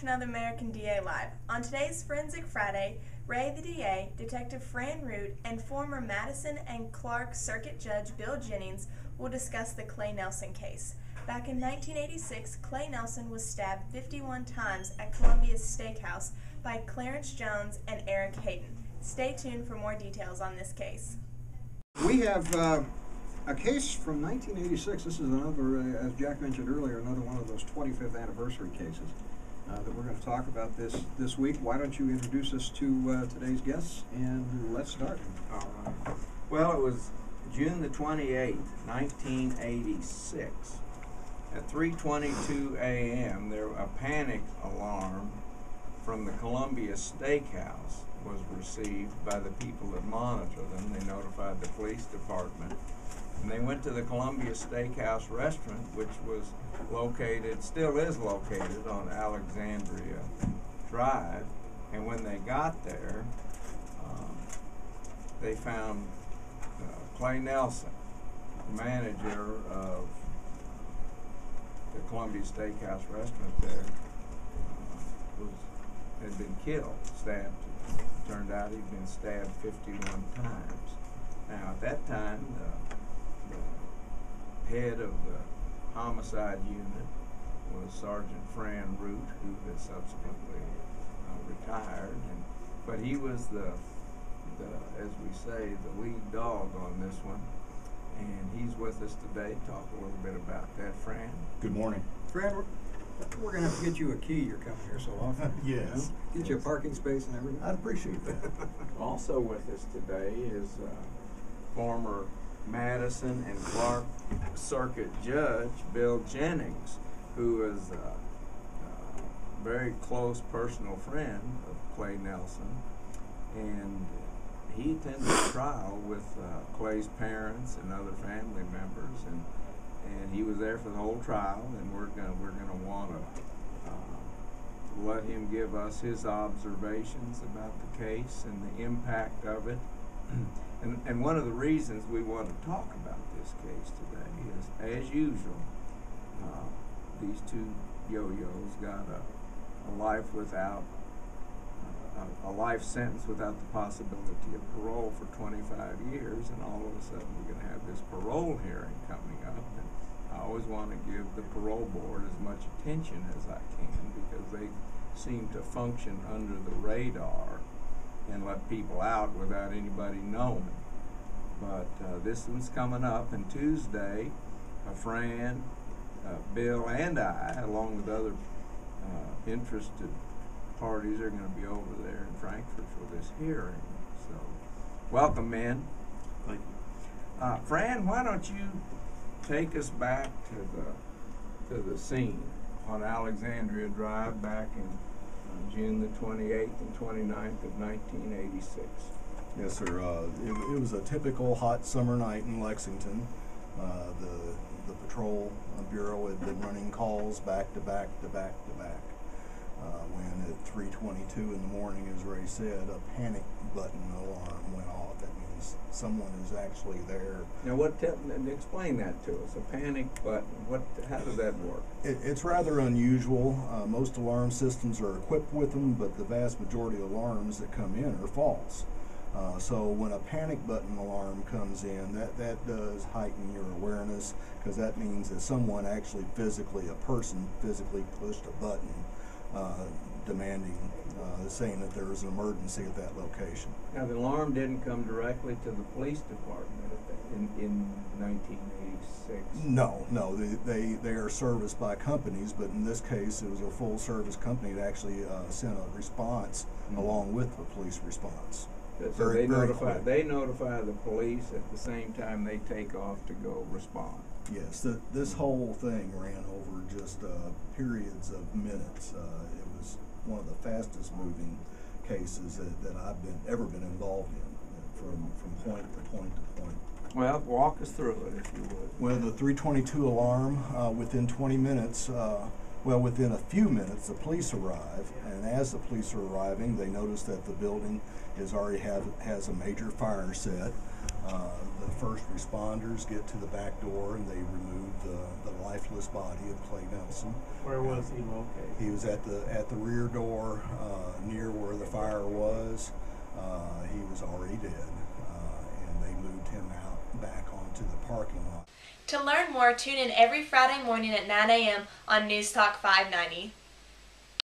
another American DA Live. On today's Forensic Friday, Ray the DA, Detective Fran Root, and former Madison and Clark Circuit Judge Bill Jennings will discuss the Clay Nelson case. Back in 1986, Clay Nelson was stabbed 51 times at Columbia's Steakhouse by Clarence Jones and Eric Hayden. Stay tuned for more details on this case. We have a case from 1986. This is another, as Jack mentioned earlier, another one of those 25th anniversary cases that we're going to talk about this week. Why don't you introduce us to today's guests, and let's start. All right. Well, it was June the 28th, 1986. At 3:22 a.m., a panic alarm from the Columbia Steakhouse was received by the people that monitor them. They notified the police department, and they went to the Columbia Steakhouse restaurant, which was located, still is located, on Alexandria Drive. And when they got there, they found Clay Nelson, manager of the Columbia Steakhouse restaurant there, had been killed, stabbed. Turned out he'd been stabbed 51 times. Now, at that time, the head of the homicide unit was Sergeant Fran Root, who had subsequently retired. But he was the, as we say, the lead dog on this one. And he's with us today to talk a little bit about that. Fran? Good morning. Fran, we're going to have to get you a key. You're coming here so often. Yes. Get you a parking space and everything. I'd appreciate that. Also with us today is former Madison and Clark Circuit Judge Bill Jennings, who is a very close personal friend of Clay Nelson, and he attended the trial with Clay's parents and other family members, and he was there for the whole trial, and we're gonna want to let him give us his observations about the case and the impact of it. And one of the reasons we want to talk about this case today is, as usual, these two yo-yos got a life without a life sentence without the possibility of parole for 25 years, and all of a sudden we're going to have this parole hearing coming up. And I always want to give the parole board as much attention as I can, because they seem to function under the radar and let people out without anybody knowing. But this one's coming up, and Tuesday, Fran, Bill, and I, along with other interested parties, are going to be over there in Frankfort for this hearing. So, welcome, men. Thank you. Fran, why don't you take us back to the scene on Alexandria Drive back in June the 28th and 29th of 1986. Yes, sir. It was a typical hot summer night in Lexington. The patrol bureau had been running calls back to back to back to back. When at 3:22 in the morning, as Ray said, a panic button alarm went off. That means someone is actually there. Now, explain that to us? A panic button. How does that work? It's rather unusual. Most alarm systems are equipped with them, but the vast majority of alarms that come in are false. So when a panic button alarm comes in, that does heighten your awareness, because that means that someone actually a person physically pushed a button demanding, saying that there was an emergency at that location. Now, the alarm didn't come directly to the police department in 1986. No, they are serviced by companies, but in this case, it was a full service company that actually sent a response along with the police response. So they notify the police at the same time they take off to go respond. Yes, this whole thing ran over just periods of minutes. It was one of the fastest moving cases that I've ever been involved in, from point to point to point. Well, walk us through it, if you would. Well, the 3:22 alarm, within 20 minutes, within a few minutes, the police arrive, and as the police are arriving, they notice that the building already has a major fire set. The first responders get to the back door and they remove the lifeless body of Clay Nelson. Where was he located? He was at the rear door near where the fire was. He was already dead, and they moved him out back onto the parking lot. To learn more, tune in every Friday morning at 9 a.m. on News Talk 590.